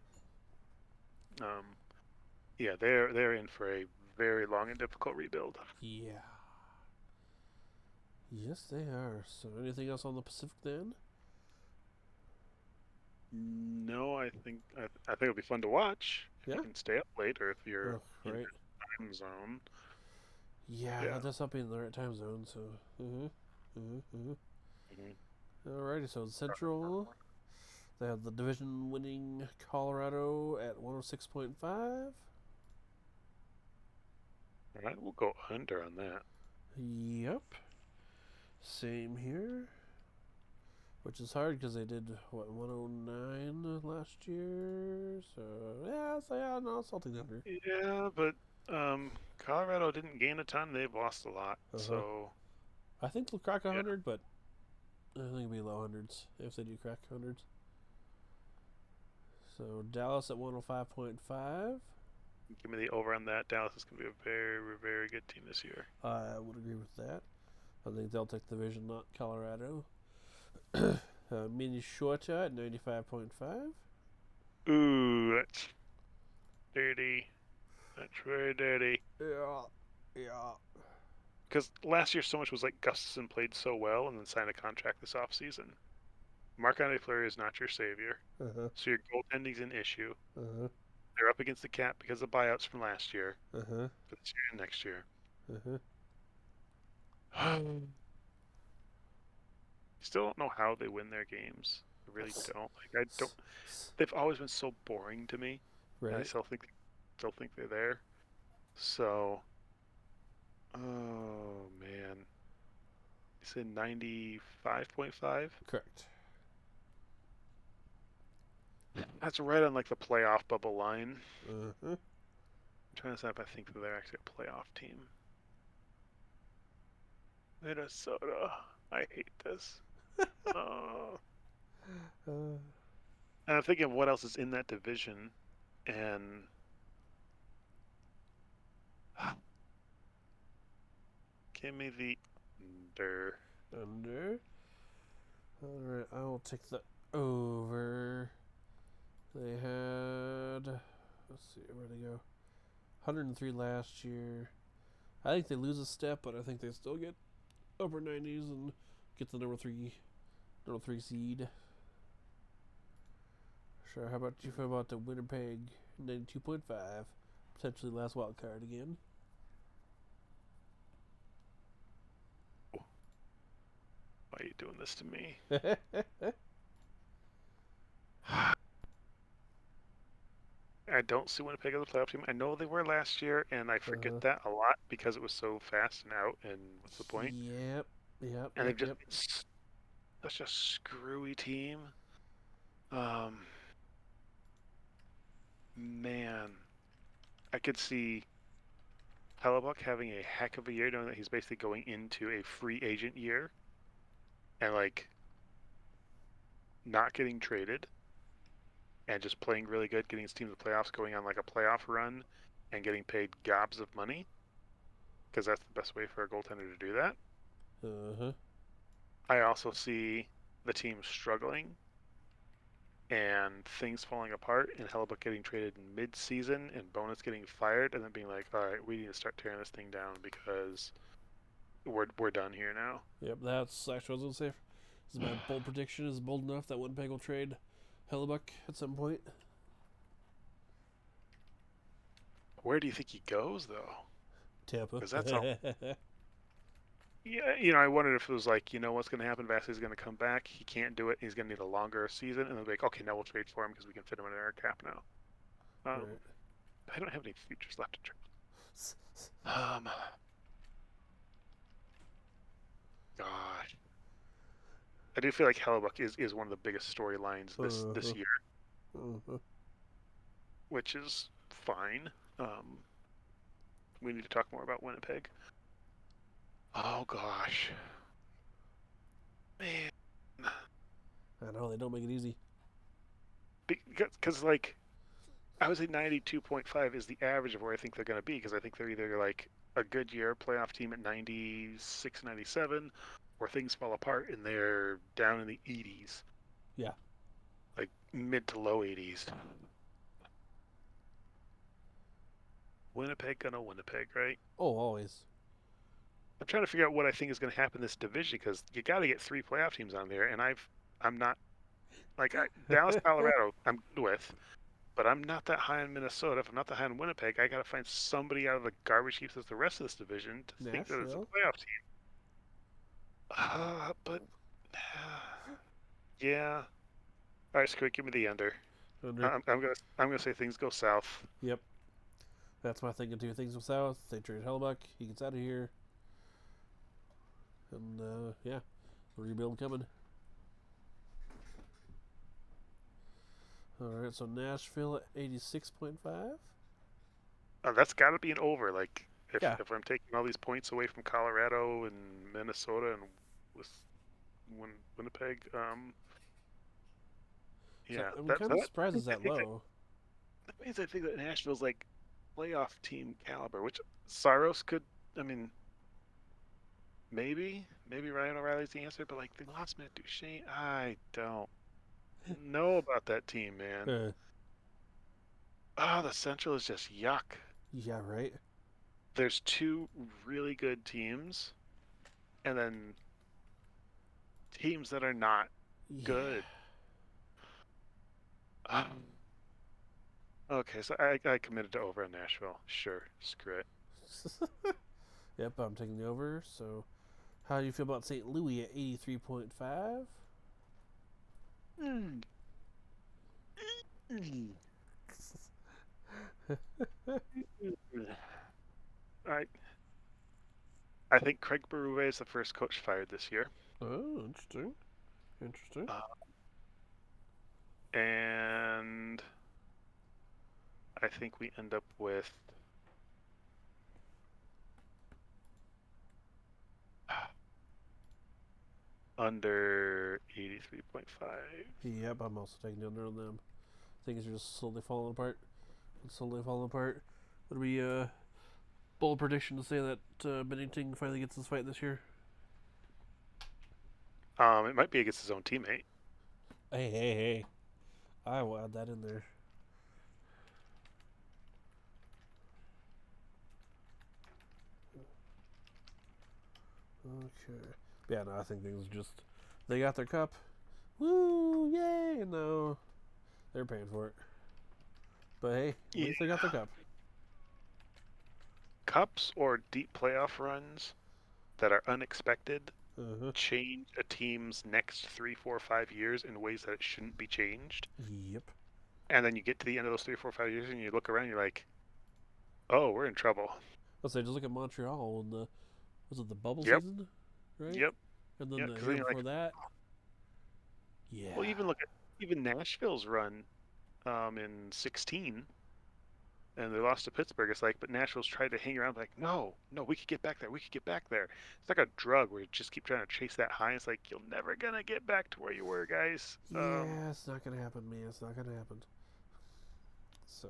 Yeah, they're in for a very long and difficult rebuild. Yeah. Yes, they are. So, anything else on the Pacific then? No, I think it'll be fun to watch. If you can stay up late, or if you're in the time zone. Yeah, that does help be in the right time zone. So, Alrighty, so Central, they have the division-winning Colorado at 106.5. Alright, we'll go under on that. Yep. Same here. Which is hard because they did, 109 last year? So, I'll take the under. Yeah, but Colorado didn't gain a ton. They've lost a lot. So I think they'll crack 100, but I think it'll be low hundreds if they do crack hundreds. So Dallas at 105.5. Give me the over on that. Dallas is going to be a very, very good team this year. I would agree with that. I think they'll take the division, not Colorado. Minnesota at 95.5. Ooh, that's dirty. That's very dirty. Yeah. Yeah. Because last year so much was like Gustafson played so well and then signed a contract this offseason. Marc-Andre Fleury is not your savior. Uh-huh. So your goaltending's an issue. Uh-huh. They're up against the cap because of buyouts from last year, Uh-huh. for this year and next year. Uh-huh. Still don't know how they win their games. I really don't. Like I don't. They've always been so boring to me, and I Right. still think they're there. So, oh man, you said 95.5. Correct. That's right on like the playoff bubble line. Uh-huh. I'm trying to decide if I think that they're actually a playoff team. Minnesota. I hate this. Uh, Uh, and I'm thinking of what else is in that division, and give me the under. under. Alright, I will take the over. They had, let's see, where'd they go? 103 last year. I think they lose a step, but I think they still get upper 90s and get the number three seed. Sure. How about you feel about the Winnipeg 92.5, potentially last wild card again? Why are you doing this to me? I don't see Winnipeg as a playoff team. I know they were last year, and I forget that a lot because it was so fast and out. And what's the point? Yep. And they've just been such a screwy team. Man, I could see Hellebuck having a heck of a year, knowing that he's basically going into a free agent year, and like not getting traded, and just playing really good, getting his team to the playoffs, going on like a playoff run, and getting paid gobs of money, because that's the best way for a goaltender to do that. Uh-huh. I also see the team struggling and things falling apart, and Hellebuck getting traded in mid-season, and Bonus getting fired, and then being like, all right, we need to start tearing this thing down because we're done here now. Yep, that's actually what I was going to say. Is my bold prediction is bold enough that Winnipeg will trade Hellebuck at some point? Where do you think he goes, though? Tampa. Because that's all. Yeah, I wondered if it was like, what's going to happen? Vasquez is going to come back. He can't do it. He's going to need a longer season. And they'll be like, okay, now we'll trade for him because we can fit him in our cap now. Right. I don't have any futures left to trade. Gosh. I do feel like Hellebuck is one of the biggest storylines this year, which is fine. We need to talk more about Winnipeg. Oh gosh, man. I know they don't make it easy. Because like, I would say 92.5 is the average of where I think they're going to be. Because I think they're either like a good year playoff team at 96, 97, or things fall apart and they're down in the 80s. Yeah. Like mid to low 80s. Winnipeg gonna Winnipeg, right? Oh, always. I'm trying to figure out what I think is going to happen in this division because you got to get 3 playoff teams on there, and I'm not like Dallas, Colorado. I'm good with, but I'm not that high in Minnesota. If I'm not that high in Winnipeg, I got to find somebody out of the garbage heaps as the rest of this division to think that it's a playoff team. But yeah. All right, Squid, give me the under. I'm gonna say things go south. Yep. That's my thinking too. Things go south. They trade Hellebuck. He gets out of here. And yeah, rebuild coming. All right, so Nashville at 86.5. That's got to be an over. Like if I'm taking all these points away from Colorado and Minnesota and with Winnipeg, So Yeah, I'm that kind of that surprised it's I that think that, low. that means I think that Nashville's like playoff team caliber, which Saros could. I mean, maybe Ryan O'Reilly's the answer, but like they lost Matt Duchene. I don't know about that team, man. Uh, Ah, the Central is just yuck. yeah, right. There's two really good teams, and then teams that are not Yeah. good. Um, okay, so I committed to over in Nashville. Sure, screw it. Yep, I'm taking the over. So, how do you feel about St. Louis at 83.5? Mm. Mm. I I think Craig Berube is the first coach fired this year, Oh, interesting. Interesting. and I think we end up with under 83.5. Yep, I'm also taking the under on them. Things are just slowly falling apart. Slowly falling apart. Would be a bold prediction to say that Bennington finally gets his fight this year? It might be against his own teammate. Hey, hey, hey. I will add that in there. Okay. Yeah, no, I think things just. They got their cup. Woo! Yay! No. They're paying for it. But hey, at Yeah. least they got their cup. Cups or deep playoff runs that are unexpected Uh-huh. change a team's next 3, 4, 5 years in ways that it shouldn't be changed. Yep. And then you get to the end of those 3, 4, 5 years and you look around and you're like, oh, we're in trouble. Let's say, just look at Montreal in the. Was it the bubble Yep, season? Right? yep, And then yep. the Because year then you're like, before that? Yeah. well, even look at even Nashville's run in 16, and they lost to Pittsburgh. It's like, but Nashville's tried to hang around, like, no, no, we could get back there. We could get back there. It's like a drug where you just keep trying to chase that high. It's like, you're never going to get back to where you were, guys. Yeah, it's not gonna happen, man. It's not gonna happen. So,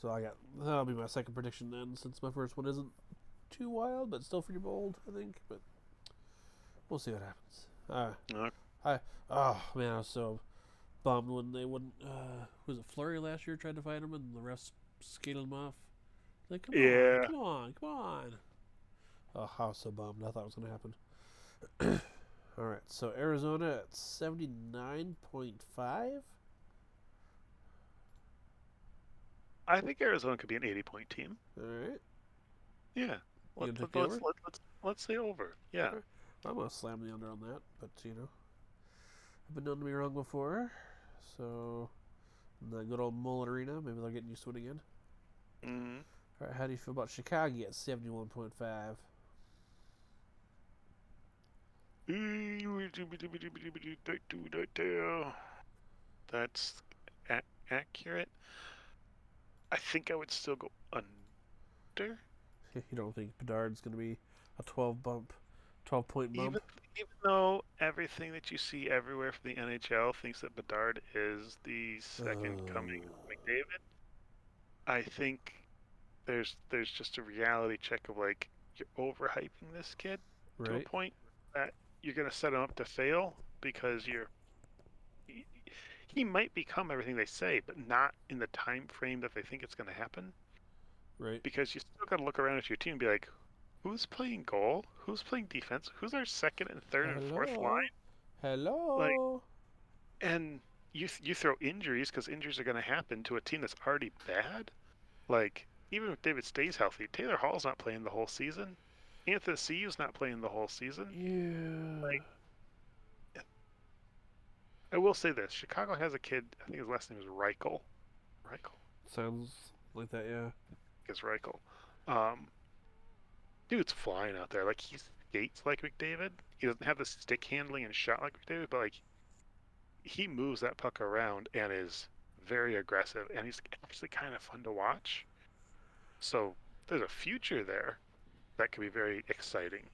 so I got that'll be my second prediction then, since my first one isn't too wild, but still pretty bold, I think. But we'll see what happens. Uh, I oh man, I was so bummed when they wouldn't. Was it Flurry last year tried to fight him and the refs skated him off? Like, come on, yeah. come on, come on. Oh, I was so bummed. I thought it was gonna happen. All right, so Arizona at 79.5. I think Arizona could be an 80-point team. All right, Yeah. you gonna take the over? Let's say over. Yeah. Okay. I'm gonna slam the under on that, but I've been known to be wrong before. So, in the good old Mullet Arena, maybe they'll get used to it again. Mm-hmm. All right, how do you feel about Chicago at 71.5? That's accurate. I think I would still go under. You don't think Bedard's gonna be a 12 point Even bump? even though everything that you see everywhere from the NHL thinks that Bedard is the second coming of Oh, McDavid, I think there's just a reality check of like you're overhyping this kid to a right, point that you're gonna set him up to fail because he, he might become everything they say, but not in the time frame that they think it's gonna happen. right. Because you still gotta look around at your team and be like, who's playing goal? Who's playing defense? Who's our second and third and fourth Hello, line? Like, hello. and you throw injuries because injuries are going to happen to a team that's already bad. Like, even if David stays healthy, Taylor Hall's not playing the whole season. Anthony Ciu's not playing the whole season. Yeah. Like, I will say this: Chicago has a kid. I think his last name is Reichel. Reichel, Sounds like that, yeah. I guess Reichel. Um, dude's flying out there. Like he skates like McDavid. He doesn't have the stick handling and shot like McDavid, but like he moves that puck around and is very aggressive, and he's actually kind of fun to watch. So there's a future there that could be very exciting.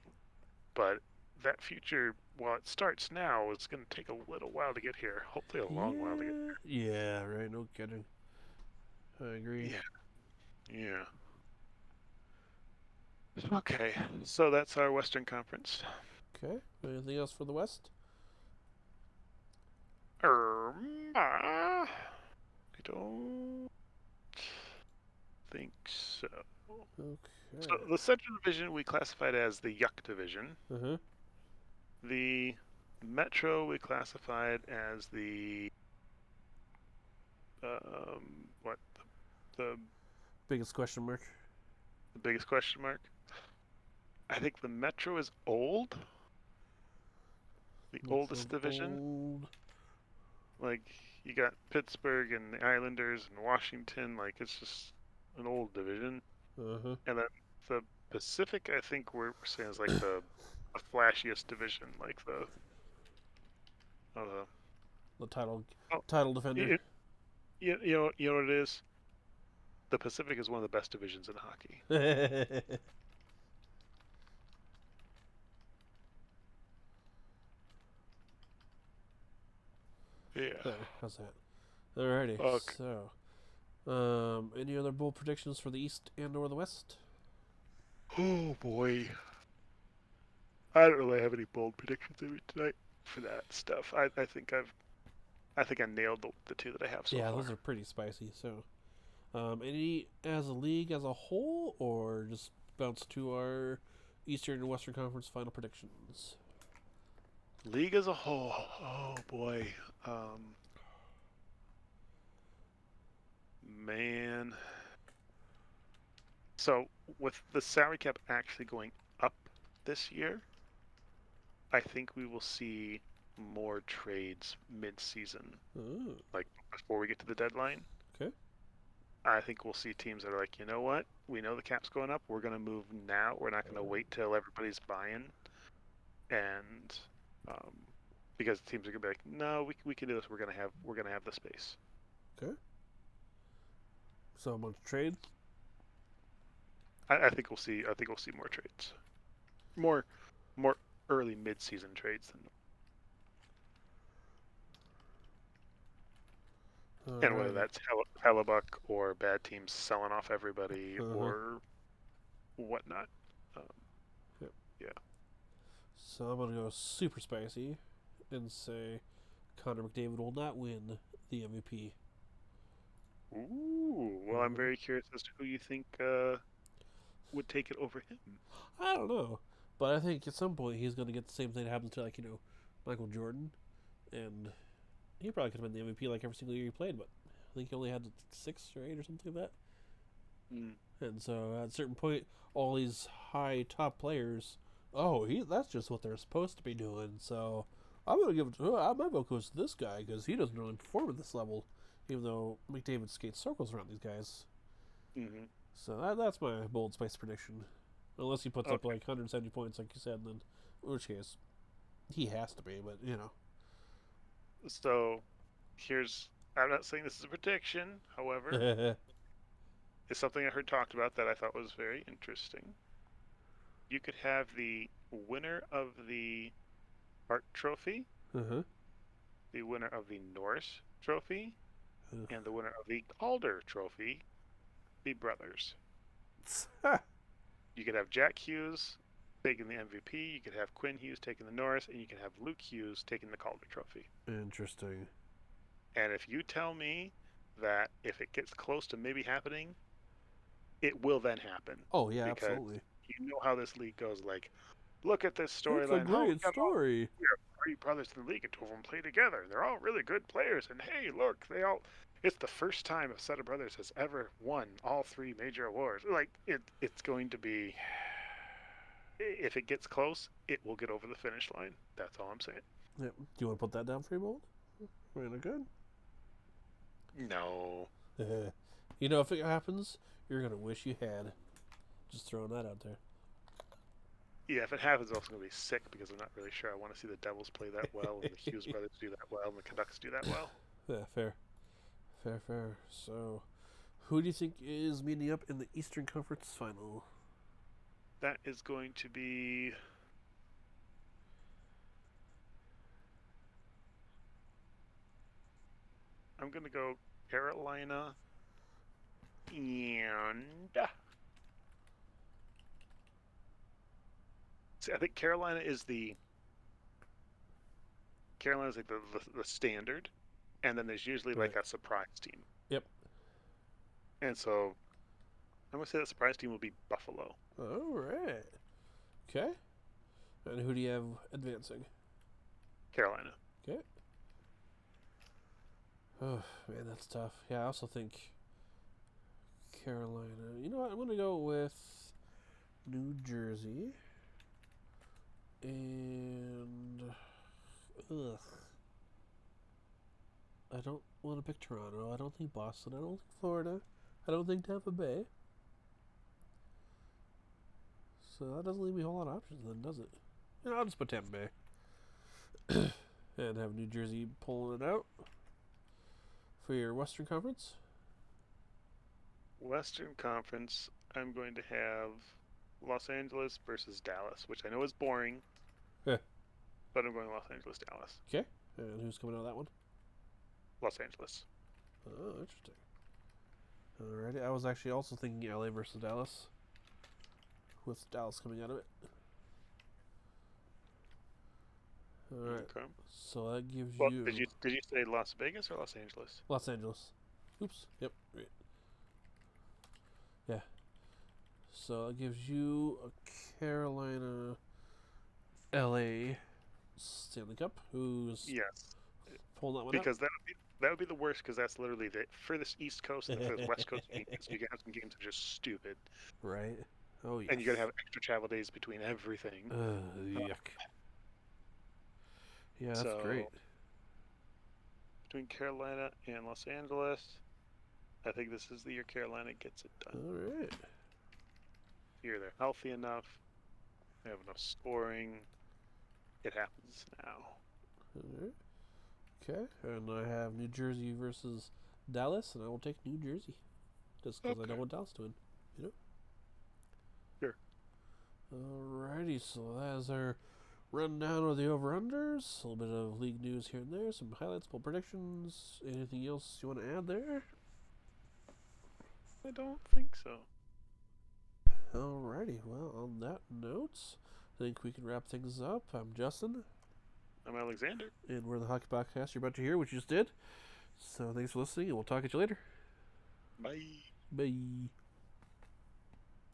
But that future, while it starts now, it's going to take a little while to get here. Hopefully, a long while to get Yeah, right. No kidding. I agree. there. Yeah. Okay, so that's our Western Conference. Okay. Anything else for the West? I don't think so. So Okay. the Central Division we classified as the Yuck Division. Uh huh. The Metro we classified as the what the Biggest question mark. the biggest question mark. I think the Metro is old, the Metro's oldest division. old. Like you got Pittsburgh and the Islanders and Washington. Like it's just an old division. Uh huh. And then the Pacific, I think we're saying is like the flashiest division, like the uh, The title oh, title defender. you know what it is. The Pacific is one of the best divisions in hockey. Yeah. There, how's that? Alrighty. Okay. So, any other bold predictions for the East and/or the West? Oh boy. I don't really have any bold predictions tonight for that stuff. I think I nailed the two that I have so Yeah, far. those are pretty spicy. So, any as a league as a whole, or just bounce to our Eastern and Western Conference final predictions? League as a whole. Oh boy. Um, man. So with the salary cap actually going up this year, I think we will see more trades mid-season, Oh, like before we get to the deadline. okay. I think we'll see teams that are like, you know what? We know the cap's going up. We're going to move now. We're not going to wait till everybody's buying. And um, because teams are going to be like, no, we can do this. We're gonna have the space. Okay. So a bunch of trades. I think we'll see. I think we'll see more trades, more more early mid-season trades than. And whether Alrighty. that's Hellebuck or bad teams selling off everybody Uh-huh. or whatnot. Um, Yep. yeah. So I'm gonna go super spicy and say Connor McDavid will not win the MVP. Ooh. Well, I'm Uh-huh. very curious as to who you think would take it over him. I don't know, but I think at some point he's gonna get the same thing that happens to Michael Jordan, and he probably could have been the MVP like every single year he played, but I think he only had 6 or 8 or something like Mm. that. And so at a certain point, all these high top players, that's just what they're supposed to be doing. So I'm gonna give it to my vote goes to this guy because he doesn't really perform at this level, even though McDavid skates circles around these guys. Mm-hmm. So that's my bold spice prediction. Unless he puts up Okay. like 170 points, like you said, then in which case he has to be. But So here's. I'm not saying this is a prediction. However, uh it's something I heard talked about that I thought was very interesting. You could have the winner of the Hart Trophy, huh. the winner of the Norris Trophy, and the winner of the Calder Trophy be brothers. You could have Jack Hughes taking the MVP, you could have Quinn Hughes taking the Norris, and you can have Luke Hughes taking the Calder Trophy. Interesting. And if you tell me that if it gets close to maybe happening, it will then happen. Oh yeah, Because absolutely. you know how this league goes. Like, look at this It's a storyline. Oh, great story. we have 3 brothers in the league, and 2 of them play together. They're all really good players. And hey, look, they all. It's the first time a set of brothers has ever won all 3 major awards. Like, it's going to be. If it gets close, it will get over the finish line. That's all I'm saying. Yep. Do you want to put that down for you, bold? Really good. No. If it happens, you're gonna wish you had. Just throwing that out there. Yeah, if it happens, it's also going to be sick because I'm not really sure I want to see the Devils play that well and the Hughes brothers do that well and the Canucks do that well. Yeah, fair. Fair. So, who do you think is meeting up in the Eastern Conference Final? That is going to be I'm gonna go Carolina and see, I think Carolina's like the standard, and then there's usually Right. like a surprise team. Yep. And so I'm gonna say that surprise team will be Buffalo. All right. Okay. And who do you have advancing? Carolina. Okay. Oh man, that's tough. Yeah, I also think Carolina. You know what? I'm gonna go with New Jersey. And ugh, I don't want to pick Toronto. I don't think Boston. I don't think Florida. I don't think Tampa Bay. So that doesn't leave me a whole lot of options then, does it? Yeah, I'll just put Tampa Bay. And have New Jersey pulling it out for your Western Conference. Western Conference, I'm going to have Los Angeles versus Dallas, which I know is boring, Yeah. but I'm going Los Angeles, Dallas. Okay. And who's coming out of that one? Los Angeles. Oh, interesting. Alrighty. I was actually also thinking LA versus Dallas, with Dallas coming out of it. Alright. Okay. So that gives Well, you did you say Las Vegas or Los Angeles? Los Angeles. Oops. Yep. Right. Yeah. So that gives you a Carolina, LA Stanley Cup. Who's Yes, pulling that one out? because that would be the worst because that's literally the furthest East Coast and the furthest West Coast games. You can have some games that are just stupid, Right. Oh yes. and you got to have extra travel days between everything. Yuck. Yeah, that's So great. between Carolina and Los Angeles, I think this is the year Carolina gets it done. All right. Here they're healthy enough, they have enough scoring. It happens now. All right. Okay. And I have New Jersey versus Dallas, and I will take New Jersey, just because I Okay. don't want Dallas to win. You know. Sure. Alrighty. So that is our rundown of the over/unders. A little bit of league news here and there. Some highlights, bold predictions. Anything else you want to add there? I don't think so. Alrighty, well, on that note, I think we can wrap things up. I'm Justin, I'm Alexander. and we're the Hockey Podcast you're about to hear, which you just did. So thanks for listening, and we'll talk at you later. Bye. Bye.